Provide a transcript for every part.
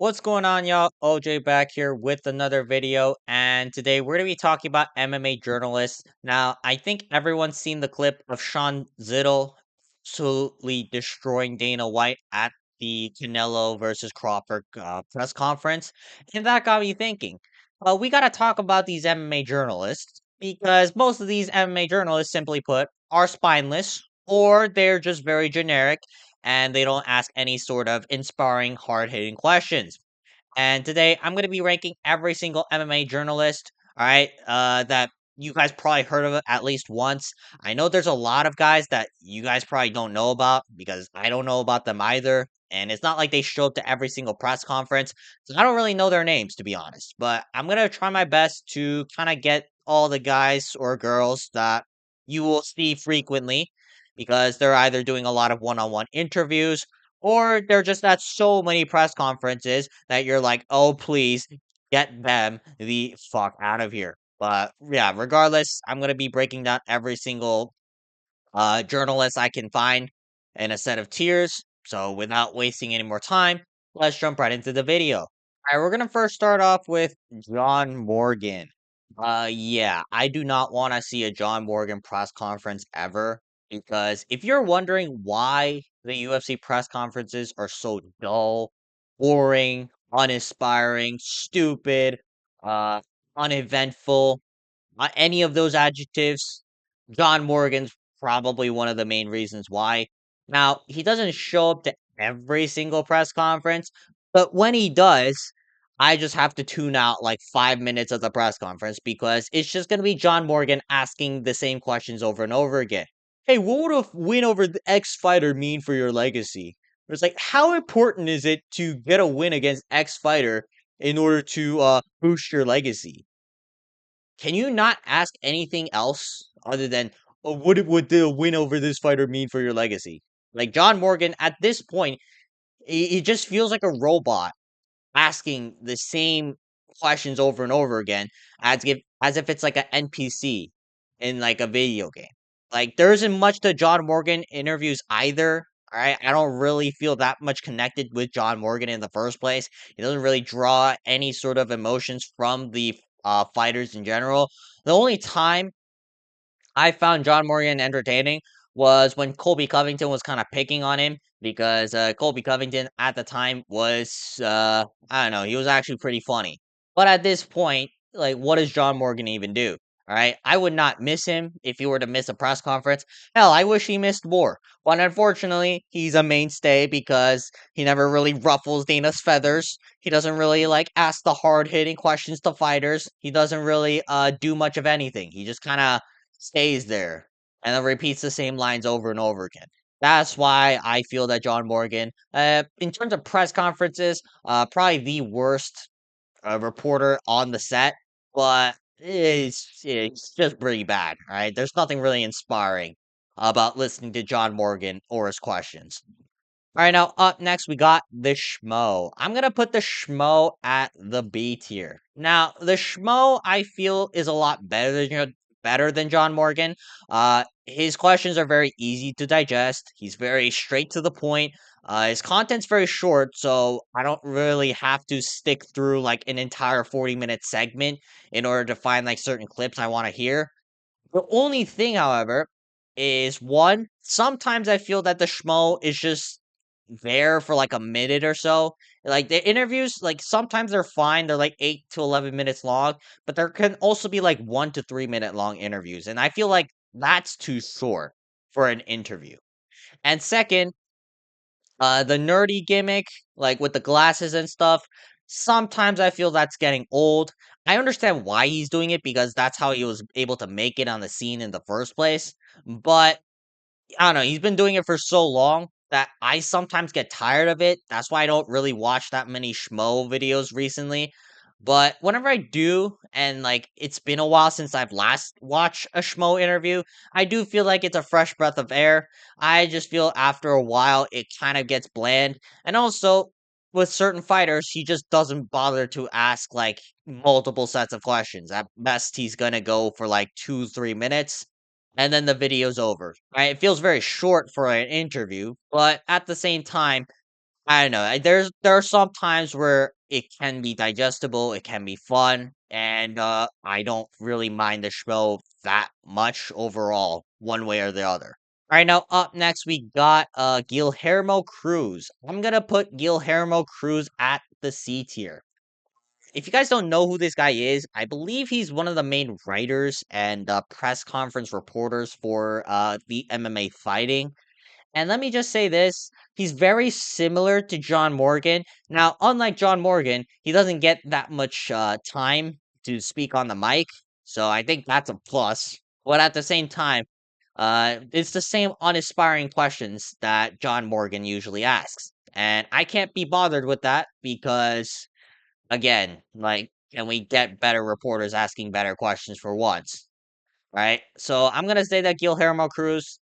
What's going on, y'all? OJ back here with another video, and today we're gonna be talking about MMA journalists. Now, I think everyone's seen the clip of Sean Zittle absolutely destroying Dana White at the Canelo versus Crawford press conference, and that got me thinking. We gotta talk about these MMA journalists because most of these MMA journalists, simply put, are spineless or they're just very generic and they don't ask any sort of inspiring, hard hitting questions. And today I'm going to be ranking every single MMA journalist, all right, that you guys probably heard of it at least once. I know there's a lot of guys that you guys probably don't know about because I don't know about them either. And it's not like they show up to every single press conference. So I don't really know their names, to be honest. But I'm going to try my best to kind of get all the guys or girls that you will see frequently because they're either doing a lot of one on one interviews or they're just at so many press conferences that you're like, "Oh, please get them the fuck out of here." But yeah, regardless, I'm gonna be breaking down every single journalist I can find in a set of tiers. So without wasting any more time, let's jump right into the video. All right, we're gonna first start off with John Morgan. Yeah, I do not want to see a John Morgan press conference ever because if you're wondering why the UFC press conferences are so dull, boring, uninspiring, stupid, uh, uneventful, any of those adjectives, John Morgan's probably one of the main reasons why. Now, he doesn't show up to every single press conference, but when he does, I just have to tune out like 5 minutes of the press conference because it's just going to be John Morgan asking the same questions over and over again. Hey, what would a win over the X fighter mean for your legacy? It's like, how important is it to get a win against X fighter in order to boost your legacy? Can you not ask anything else other than, "Oh, would the win over this fighter mean for your legacy?" Like John Morgan, at this point, he just feels like a robot asking the same questions over and over again, as if it's like an NPC in like a video game. Like there isn't much to John Morgan interviews either. All right, I don't really feel that much connected with John Morgan in the first place. He doesn't really draw any sort of emotions from the fighters in general. The only time I found John Morgan entertaining was when Colby Covington was kind of picking on him because Colby Covington at the time was I don't know, he was actually pretty funny. But at this point, like what does John Morgan even do? All right, I would not miss him if he were to miss a press conference. Hell, I wish he missed more. But unfortunately, he's a mainstay because he never really ruffles Dana's feathers. He doesn't really like ask the hard hitting questions to fighters. He doesn't really do much of anything. He just kind of stays there and then repeats the same lines over and over again. That's why I feel that John Morgan, in terms of press conferences, probably the worst reporter on the set, but it's just pretty bad. Right? There's nothing really inspiring about listening to John Morgan or his questions. All right, now up next we got the Schmo. I'm gonna put the Schmo at the B tier. Now the Schmo I feel is a lot better than John Morgan. His questions are very easy to digest. He's very straight to the point. His content's very short, so I don't really have to stick through like an entire 40-minute segment in order to find like certain clips I want to hear. The only thing, however, is one, sometimes I feel that the Schmo is just there for like a minute or so. Like the interviews, like sometimes they're fine. They're like 8 to 11 minutes long, but there can also be like 1 to 3 minute long interviews. And I feel like that's too short for an interview. And second, the nerdy gimmick, like with the glasses and stuff, sometimes I feel that's getting old. I understand why he's doing it because that's how he was able to make it on the scene in the first place. But I don't know, he's been doing it for so long that I sometimes get tired of it. That's why I don't really watch that many schmo videos recently. But whenever I do, and like it's been a while since I've last watched a schmo interview, I do feel like it's a fresh breath of air. I just feel after a while it kind of gets bland. And also, with certain fighters, he just doesn't bother to ask like multiple sets of questions. At best, he's gonna go for like 2, 3 minutes and then the video's over. Right? It feels very short for an interview, but at the same time, I don't know. There are some times where it can be digestible, it can be fun, and I don't really mind the show that much overall, one way or the other. All right, now up next we got Guillermo Cruz. I'm gonna put Guillermo Cruz at the C tier. If you guys don't know who this guy is, I believe he's one of the main writers and press conference reporters for the MMA fighting. And let me just say this, he's very similar to John Morgan. Now, unlike John Morgan, he doesn't get that much time to speak on the mic, so I think that's a plus. But at the same time, it's the same uninspiring questions that John Morgan usually asks. And I can't be bothered with that because, again, like, can we get better reporters asking better questions for once? Right? So I'm going to say that Guillermo Cruz,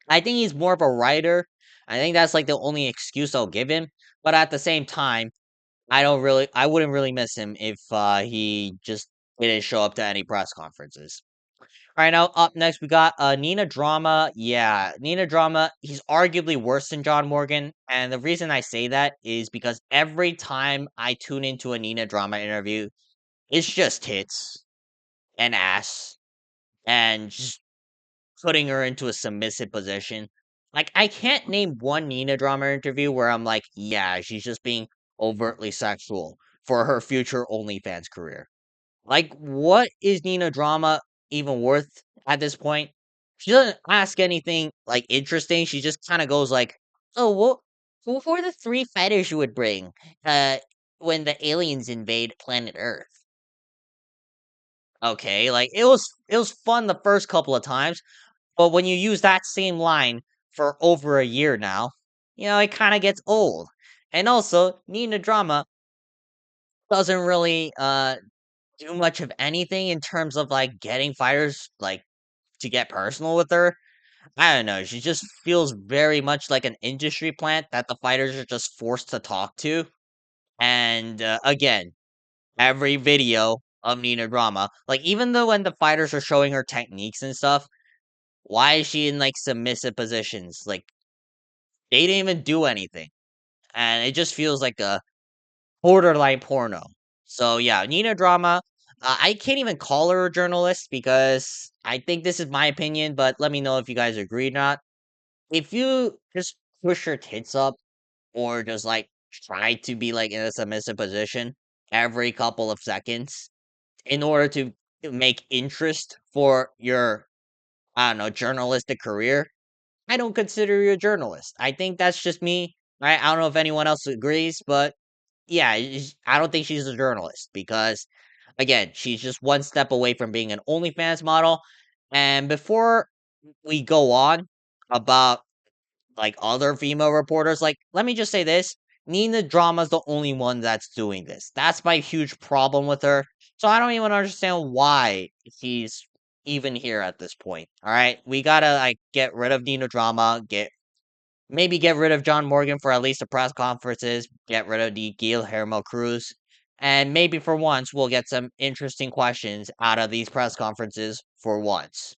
I think he's more of a writer. I think that's like the only excuse I'll give him. But at the same time, I wouldn't really miss him if he just didn't show up to any press conferences. All right, now up next we got Nina Drama. Yeah, Nina Drama. He's arguably worse than John Morgan, and the reason I say that is because every time I tune into a Nina Drama interview, it's just hits and ass and just putting her into a submissive position. Like, I can't name one Nina Drama interview where I'm like, yeah, she's just being overtly sexual for her future OnlyFans career. Like, what is Nina Drama even worth at this point? She doesn't ask anything like interesting. She just kind of goes like, "Oh, what were the three fighters you would bring uh when the aliens invade planet Earth?" Okay, like it was fun the first couple of times, but when you use that same line for over a year now, it kind of gets old. And also, Nina Drama doesn't really do much of anything in terms of like getting fighters like to get personal with her. I don't know. She just feels very much like an industry plant that the fighters are just forced to talk to. And again, every video of Nina Drama, like even though when the fighters are showing her techniques and stuff, why is she in like submissive positions? Like they didn't even do anything. And it just feels like a borderline porno. So yeah, Nina Drama. I can't even call her a journalist because I think this is my opinion, but let me know if you guys agree or not. If you just push your tits up or just like try to be like in a submissive position every couple of seconds in order to make interest for your, I don't know, journalistic career, I don't consider you a journalist. I think that's just me. Right? I don't know if anyone else agrees, but yeah, I don't think she's a journalist because, again, she's just one step away from being an OnlyFans model. And before we go on about like other female reporters, like let me just say this: Nina Drama's the only one that's doing this. That's my huge problem with her. So I don't even understand why she's even here at this point. All right, we gotta like get rid of Nina Drama, get rid of John Morgan for at least the press conferences, get rid of the Guillermo Cruz, and maybe for once we'll get some interesting questions out of these press conferences for once.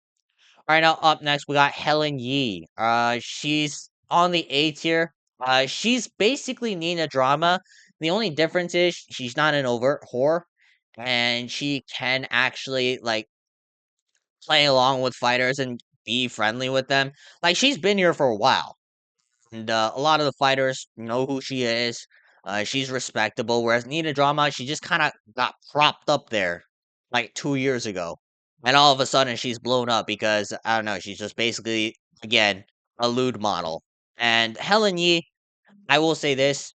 All right, now up next we got Helen Yee. She's on the A tier. She's basically Nina Drama. The only difference is she's not an overt whore, and she can actually like play along with fighters and be friendly with them. Like she's been here for a while and a lot of the fighters know who she is. She's respectable, whereas Nina Drama, she just kind of got propped up there like 2 years ago, and all of a sudden she's blown up because I don't know, she's just basically again a lewd model. And Helen Yee, I will say this.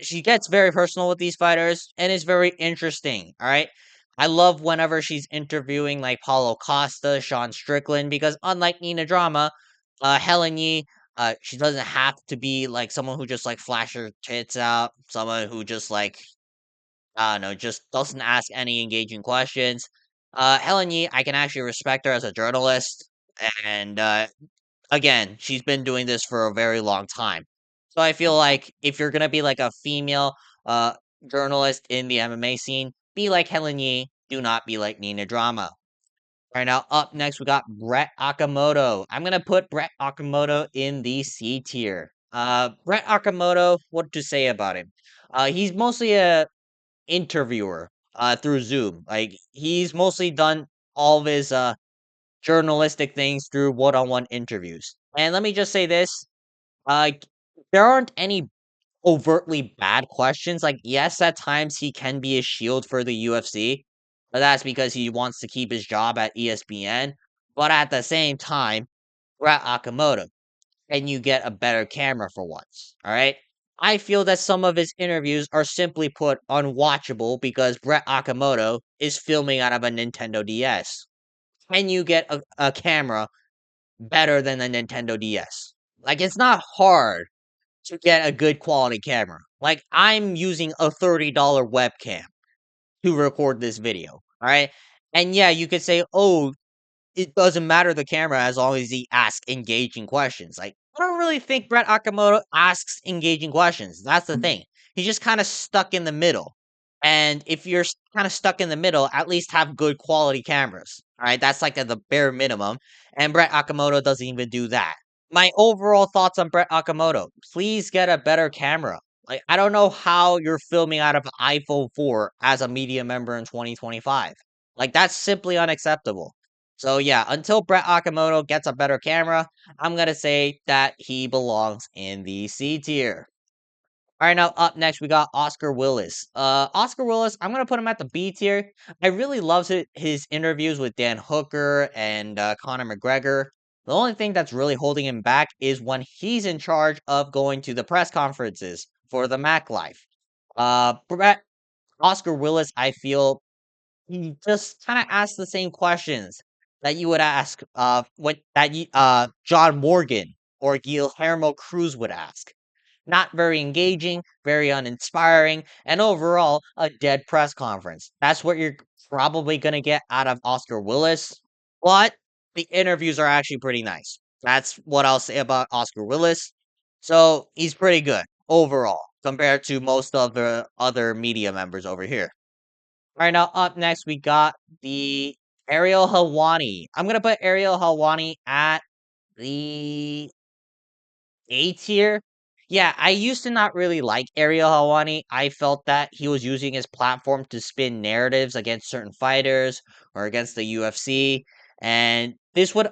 She gets very personal with these fighters and is very interesting. All right. I love whenever she's interviewing like Paulo Costa, Sean Strickland, because unlike Nina Drama, Helen Yee, she doesn't have to be like someone who just like flash her tits out, someone who just like, I don't know, just doesn't ask any engaging questions. Helen Yee, I can actually respect her as a journalist. And again, she's been doing this for a very long time. So I feel like if you're gonna be like a female uh journalist in the MMA scene, be like Helen Yee, do not be like Nina Drama. Right now, up next we got Brett Okamoto. I'm gonna put Brett Okamoto in the C tier. Brett Akamoto, what to say about him? He's mostly a interviewer through Zoom. Like he's mostly done all of his journalistic things through one-on-one interviews. And let me just say this, uh there aren't any overtly bad questions. Like yes, at times he can be a shield for the UFC, but that's because he wants to keep his job at ESPN. But at the same time, Brett Akamoto, and you get a better camera for once. All right. I feel that some of his interviews are simply put unwatchable because Brett Akamoto is filming out of a Nintendo DS. Can you get a camera better than the Nintendo DS? Like, it's not hard to get a good quality camera. Like, I'm using a $30 webcam to record this video. All right. And yeah, you could say, oh, it doesn't matter the camera as long as he asks engaging questions. Like, I don't really think Brett Akamoto asks engaging questions. That's the thing. He's just kind of stuck in the middle. And if you're kind of stuck in the middle, at least have good quality cameras. All right, that's like at the bare minimum. And Brett Akamoto doesn't even do that. My overall thoughts on Brett Akamoto: please get a better camera. Like, I don't know how you're filming out of an iPhone 4 as a media member in 2025. Like, that's simply unacceptable. So yeah, until Brett Akamoto gets a better camera, I'm gonna say that he belongs in the C tier. All right, now up next we got Oscar Willis. Oscar Willis, I'm gonna put him at the B tier. I really love his interviews with Dan Hooker and Conor McGregor. The only thing that's really holding him back is when he's in charge of going to the press conferences for the Mac Life. Brett Oscar Willis, I feel he just kinda asks the same questions that you would ask, what that you John Morgan or Guillermo Cruz would ask. Not very engaging, very uninspiring, and overall, a dead press conference. That's what you're probably gonna get out of Oscar Willis, but the interviews are actually pretty nice. That's what I'll say about Oscar Willis. So, he's pretty good overall compared to most of the other media members over here. All right, now up next we got the Ariel Helwani. I'm gonna put Ariel Helwani at the A tier. Yeah, I used to not really like Ariel Helwani. I felt that he was using his platform to spin narratives against certain fighters or against the UFC, and this would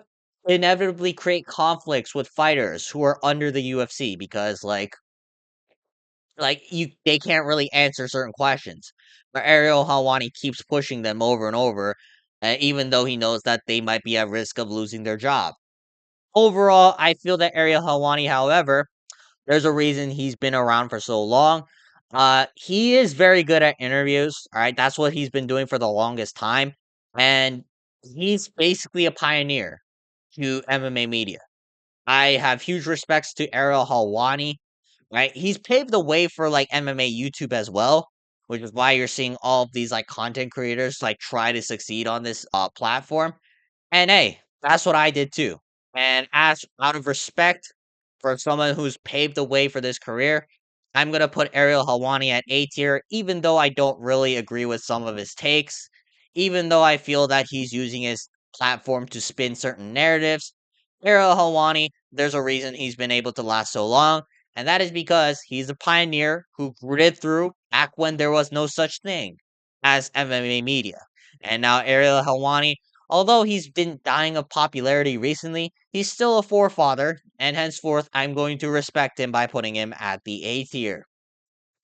inevitably create conflicts with fighters who are under the UFC because you they can't really answer certain questions. But Ariel Helwani keeps pushing them over and over, even though he knows that they might be at risk of losing their job. Overall, I feel that Ariel Helwani, however, there's a reason he's been around for so long. He is very good at interviews. All right, that's what he's been doing for the longest time, and he's basically a pioneer to MMA media. I have huge respects to Ariel Helwani. Right? He's paved the way for, like, MMA YouTube as well, which is why you're seeing all of these, like, content creators, like, try to succeed on this, platform, and hey, that's what I did too, and as out of respect for someone who's paved the way for this career, I'm gonna put Ariel Helwani at A tier, even though I don't really agree with some of his takes, even though I feel that he's using his platform to spin certain narratives. Ariel Helwani, there's a reason he's been able to last so long, and that is because he's a pioneer who gritted through back when there was no such thing as MMA media. And now Ariel Helwani, although he's been dying of popularity recently, he's still a forefather, and henceforth I'm going to respect him by putting him at the A tier.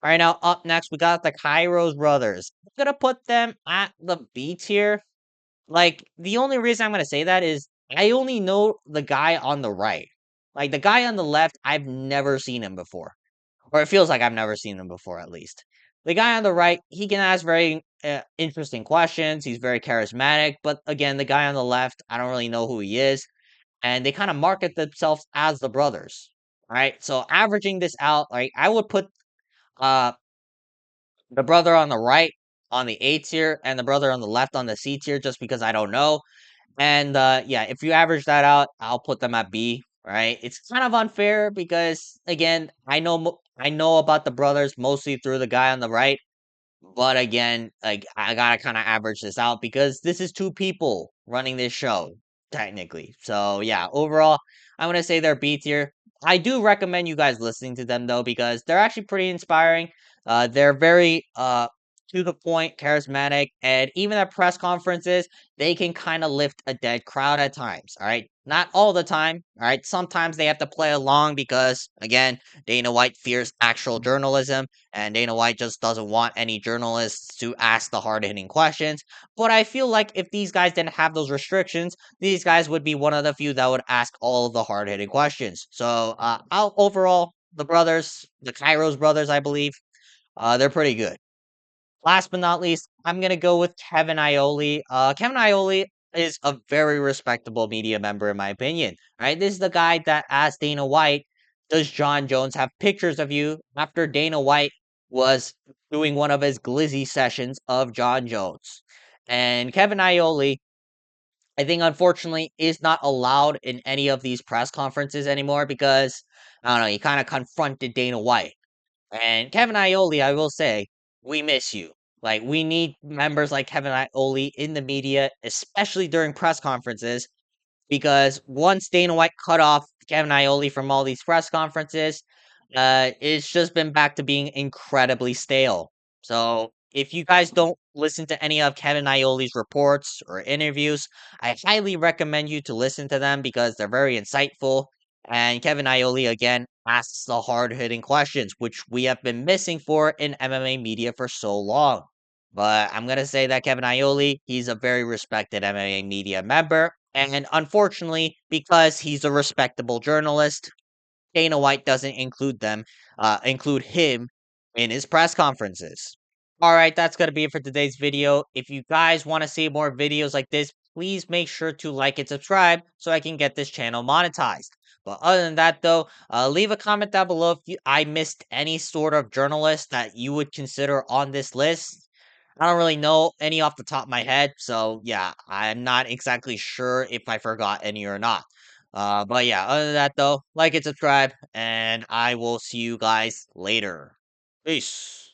All right, now up next we got the Kairos brothers. I'm gonna put them at the B tier. Like, the only reason I'm gonna say that is I only know the guy on the right. Like, the guy on the left, I've never seen him before. Or it feels like I've never seen him before, at least. The guy on the right, he can ask very interesting questions. He's very charismatic. But again, the guy on the left, I don't really know who he is. And they kind of market themselves as the brothers. Right? So averaging this out, like, I would put uh the brother on the right on the A tier and the brother on the left on the C tier just because I don't know. And yeah, if you average that out, I'll put them at B, right? It's kind of unfair because again, I know about the brothers mostly through the guy on the right, but again, like I gotta kind of average this out because this is two people running this show technically. So yeah, overall, I'm gonna say they're B tier. I do recommend you guys listening to them though because they're actually pretty inspiring. They're very to the point, charismatic, and even at press conferences, they can kind of lift a dead crowd at times. All right, not all the time. All right, sometimes they have to play along because again, Dana White fears actual journalism, and Dana White just doesn't want any journalists to ask the hard hitting questions. But I feel like if these guys didn't have those restrictions, these guys would be one of the few that would ask all of the hard hitting questions. So, overall, the brothers, the Kairos brothers, I believe, they're pretty good. Last but not least, I'm gonna go with Kevin Iole. Kevin Iole is a very respectable media member, in my opinion. Right, this is the guy that asked Dana White, "Does John Jones have pictures of you?" After Dana White was doing one of his glizzy sessions of John Jones, and Kevin Iole, I think, unfortunately, is not allowed in any of these press conferences anymore because I don't know. He kind of confronted Dana White. And Kevin Iole, I will say, we miss you. Like, we need members like Kevin Iole in the media, especially during press conferences, because once Dana White cut off Kevin Iole from all these press conferences, it's just been back to being incredibly stale. So if you guys don't listen to any of Kevin Iole's reports or interviews, I highly recommend you to listen to them because they're very insightful. And Kevin Iole again asks the hard hitting questions, which we have been missing for in MMA media for so long. But I'm gonna say that Kevin Iole, he's a very respected MMA media member, and unfortunately, because he's a respectable journalist, Dana White doesn't include him in his press conferences. All right, that's gonna be it for today's video. If you guys want to see more videos like this, please make sure to like and subscribe so I can get this channel monetized. But other than that, though, leave a comment down below if I missed any sort of journalist that you would consider on this list. I don't really know any off the top of my head, so yeah, I'm not exactly sure if I forgot any or not. But yeah, other than that though, like and subscribe, and I will see you guys later. Peace.